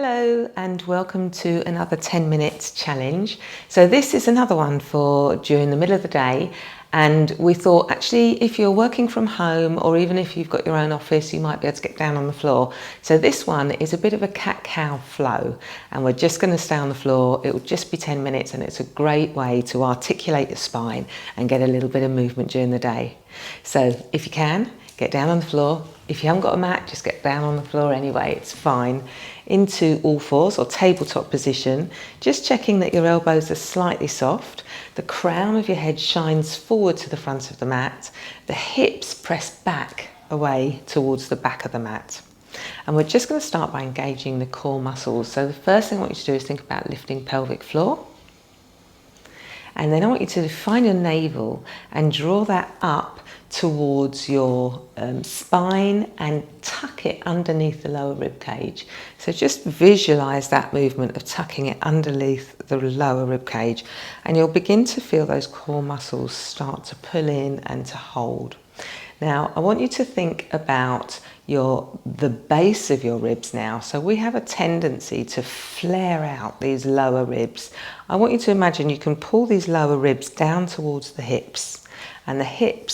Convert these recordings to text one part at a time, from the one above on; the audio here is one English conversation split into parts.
Hello and welcome to another 10 minutes challenge. So this is another one for during the middle of the day, and we thought actually if you're working from home or even if you've got your own office, you might be able to get down on the floor. So this one is a bit of a cat-cow flow, and we're just going to stay on the floor. It will just be 10 minutes and it's a great way to articulate your spine and get a little bit of movement during the day. So if you can, get down on the floor. If you haven't got a mat, just get down on the floor anyway, it's fine. Into all fours or tabletop position, just checking that your elbows are slightly soft. The crown of your head shines forward to the front of the mat. The hips press back away towards the back of the mat. And we're just going to start by engaging the core muscles. So the first thing I want you to do is think about lifting pelvic floor. And then I want you to find your navel and draw that up towards your spine and tuck it underneath the lower rib cage. So just visualize that movement of tucking it underneath the lower rib cage, and you'll begin to feel those core muscles start to pull in and to hold. Now I want you to think about the base of your ribs now. So we have a tendency to flare out these lower ribs. I want you to imagine you can pull these lower ribs down towards the hips, and the hip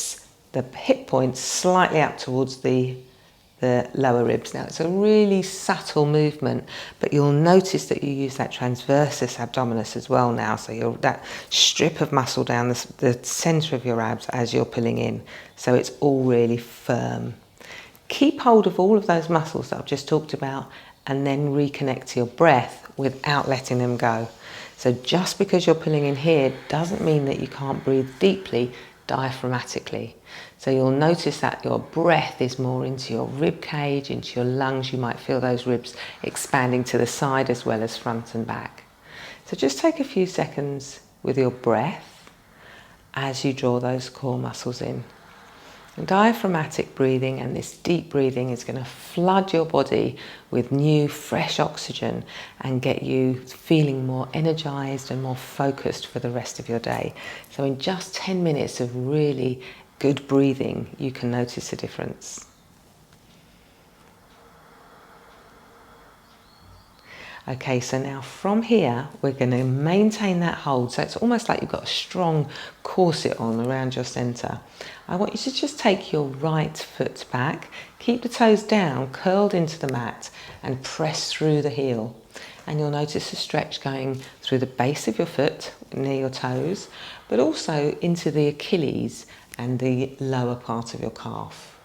points slightly up towards the lower ribs. Now it's a really subtle movement, but you'll notice that you use that transversus abdominis as well now. So that strip of muscle down the center of your abs as you're pulling in. So it's all really firm. Keep hold of all of those muscles that I've just talked about, and then reconnect to your breath without letting them go. So just because you're pulling in here doesn't mean that you can't breathe deeply diaphragmatically. So you'll notice that your breath is more into your rib cage, into your lungs. You might feel those ribs expanding to the side as well as front and back. So just take a few seconds with your breath as you draw those core muscles in. And diaphragmatic breathing and this deep breathing is going to flood your body with new, fresh oxygen and get you feeling more energized and more focused for the rest of your day. So in just 10 minutes of really good breathing, you can notice a difference. Okay, so now from here, we're going to maintain that hold. So it's almost like you've got a strong corset on around your center. I want you to just take your right foot back, keep the toes down, curled into the mat, and press through the heel. And you'll notice a stretch going through the base of your foot, near your toes, but also into the Achilles and the lower part of your calf.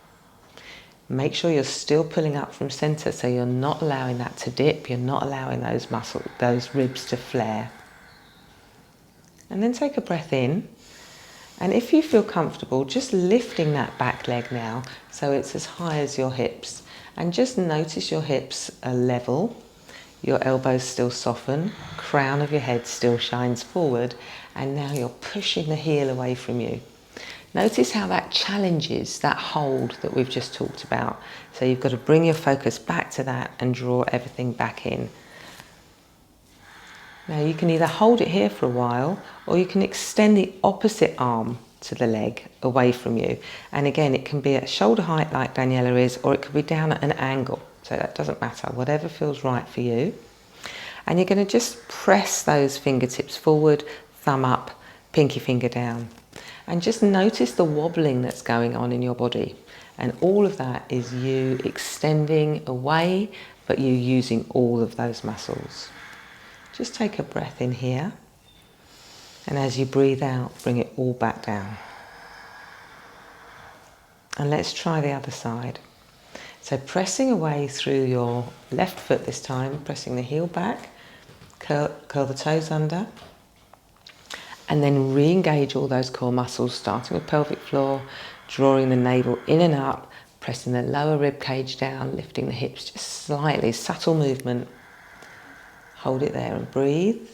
Make sure you're still pulling up from center, so you're not allowing that to dip, you're not allowing those ribs to flare. And then take a breath in, and if you feel comfortable, just lifting that back leg now so it's as high as your hips, and just notice your hips are level, your elbows still soften, crown of your head still shines forward, and now you're pushing the heel away from you. Notice how that challenges that hold that we've just talked about. So you've got to bring your focus back to that and draw everything back in. Now you can either hold it here for a while, or you can extend the opposite arm to the leg away from you. And again, it can be at shoulder height like Daniela is, or it could be down at an angle. So that doesn't matter, whatever feels right for you. And you're going to just press those fingertips forward, thumb up, pinky finger down. And just notice the wobbling that's going on in your body. And all of that is you extending away, but you using all of those muscles. Just take a breath in here. And as you breathe out, bring it all back down. And let's try the other side. So pressing away through your left foot this time, pressing the heel back, curl the toes under. And then re-engage all those core muscles, starting with pelvic floor, drawing the navel in and up, pressing the lower rib cage down, lifting the hips just slightly, subtle movement. Hold it there and breathe.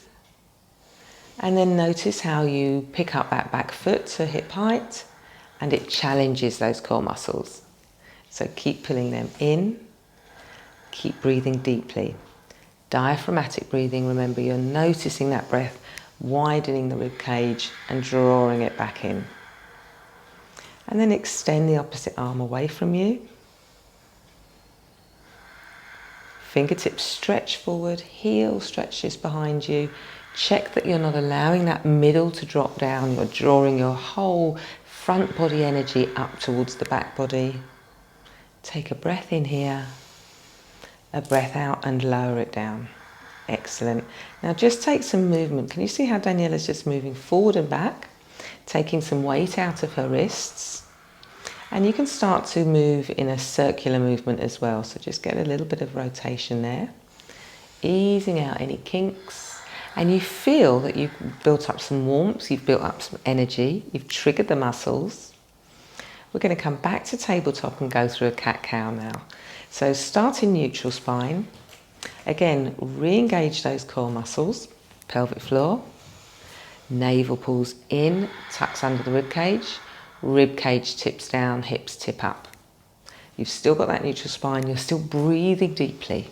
And then notice how you pick up that back foot to hip height, and it challenges those core muscles. So keep pulling them in, keep breathing deeply. Diaphragmatic breathing, remember you're noticing that breath, widening the rib cage and drawing it back in. And then extend the opposite arm away from you. Fingertips stretch forward, heel stretches behind you. Check that you're not allowing that middle to drop down. You're drawing your whole front body energy up towards the back body. Take a breath in here, a breath out and lower it down. Excellent. Now just take some movement. Can you see how Daniela's just moving forward and back, taking some weight out of her wrists? And you can start to move in a circular movement as well. So just get a little bit of rotation there, easing out any kinks. And you feel that you've built up some warmth, you've built up some energy, you've triggered the muscles. We're going to come back to tabletop and go through a cat-cow now. So start in neutral spine. Again, re-engage those core muscles, pelvic floor. Navel pulls in, tucks under the rib cage tips down, hips tip up. You've still got that neutral spine, you're still breathing deeply,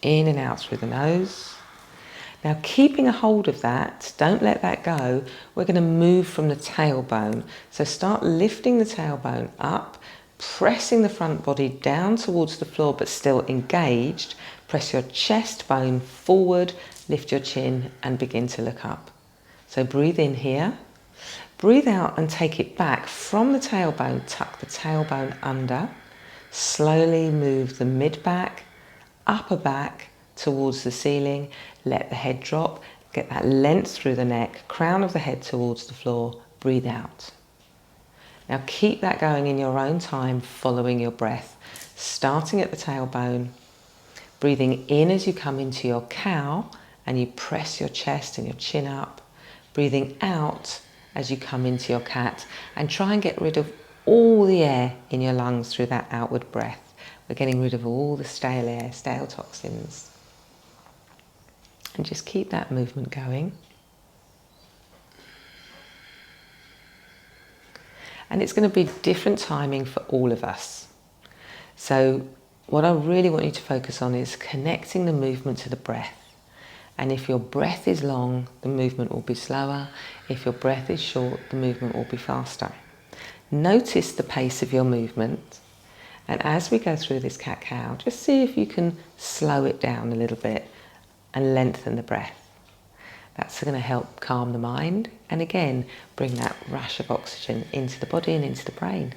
in and out through the nose. Now keeping a hold of that, don't let that go, we're going to move from the tailbone. So start lifting the tailbone up, pressing the front body down towards the floor but still engaged. Press your chest bone forward, lift your chin and begin to look up. So breathe in here, breathe out and take it back from the tailbone, tuck the tailbone under, slowly move the mid back, upper back towards the ceiling, let the head drop, get that length through the neck, crown of the head towards the floor, breathe out. Now keep that going in your own time, following your breath, starting at the tailbone, breathing in as you come into your cow and you press your chest and your chin up, breathing out as you come into your cat, and try and get rid of all the air in your lungs through that outward breath. We're getting rid of all the stale air, stale toxins. And just keep that movement going. And it's going to be different timing for all of us. So what I really want you to focus on is connecting the movement to the breath. And if your breath is long, the movement will be slower. If your breath is short, the movement will be faster. Notice the pace of your movement. And as we go through this cat-cow, just see if you can slow it down a little bit and lengthen the breath. That's going to help calm the mind and again bring that rush of oxygen into the body and into the brain.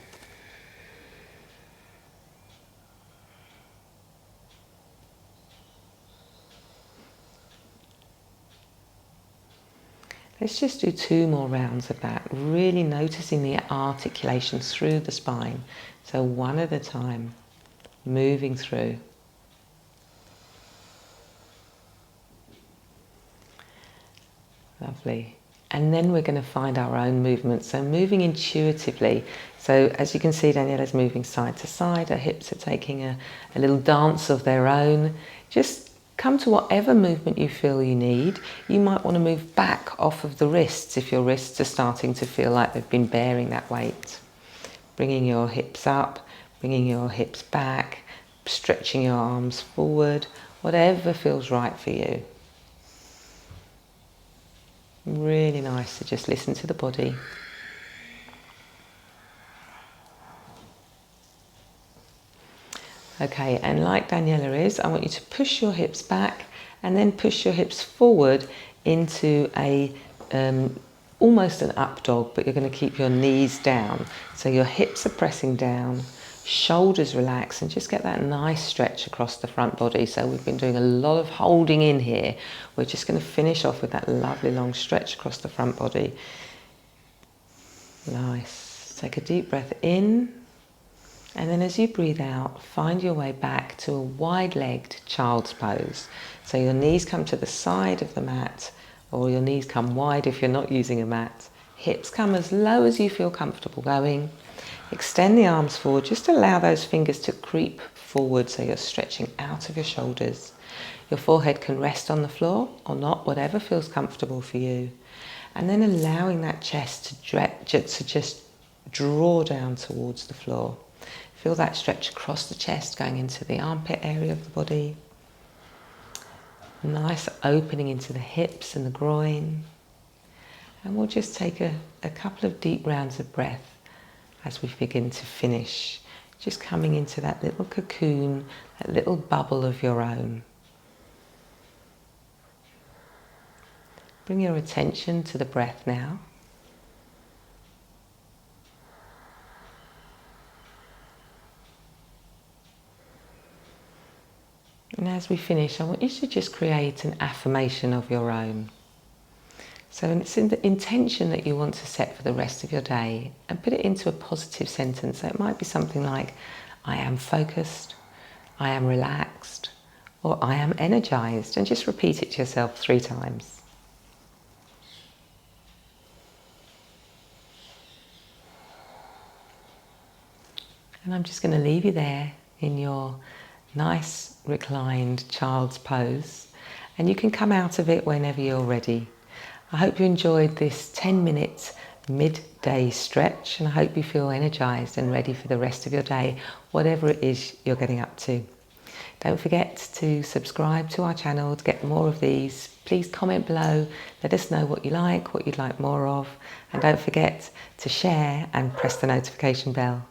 Let's just do 2 more rounds of that, really noticing the articulation through the spine. So one at a time, moving through. Lovely. And then we're going to find our own movement. So moving intuitively. So as you can see, Daniela's moving side to side. Her hips are taking a little dance of their own. Just come to whatever movement you feel you need. You might want to move back off of the wrists if your wrists are starting to feel like they've been bearing that weight. Bringing your hips up, bringing your hips back, stretching your arms forward, whatever feels right for you. Really nice to just listen to the body. Okay, and like Daniela is, I want you to push your hips back and then push your hips forward into a almost an up dog, but you're going to keep your knees down. So your hips are pressing down, shoulders relax, and just get that nice stretch across the front body. So we've been doing a lot of holding in here. We're just going to finish off with that lovely long stretch across the front body. Nice. Take a deep breath in. And then as you breathe out, find your way back to a wide-legged child's pose. So your knees come to the side of the mat, or your knees come wide if you're not using a mat. Hips come as low as you feel comfortable going. Extend the arms forward, just allow those fingers to creep forward so you're stretching out of your shoulders. Your forehead can rest on the floor or not, whatever feels comfortable for you. And then allowing that chest to just draw down towards the floor. Feel that stretch across the chest going into the armpit area of the body. Nice opening into the hips and the groin. And we'll just take a couple of deep rounds of breath as we begin to finish. Just coming into that little cocoon, that little bubble of your own. Bring your attention to the breath now. And as we finish, I want you to just create an affirmation of your own. So it's in the intention that you want to set for the rest of your day, and put it into a positive sentence. So it might be something like, I am focused, I am relaxed, or I am energized, and just repeat it to yourself 3 times. And I'm just going to leave you there in your nice reclined child's pose, and you can come out of it whenever you're ready. I hope you enjoyed this 10-minute midday stretch, and I hope you feel energized and ready for the rest of your day, whatever it is you're getting up to. Don't forget to subscribe to our channel to get more of these. Please comment below, let us know what you like, what you'd like more of, and don't forget to share and press the notification bell.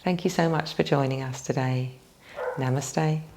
Thank you so much for joining us today. Namaste.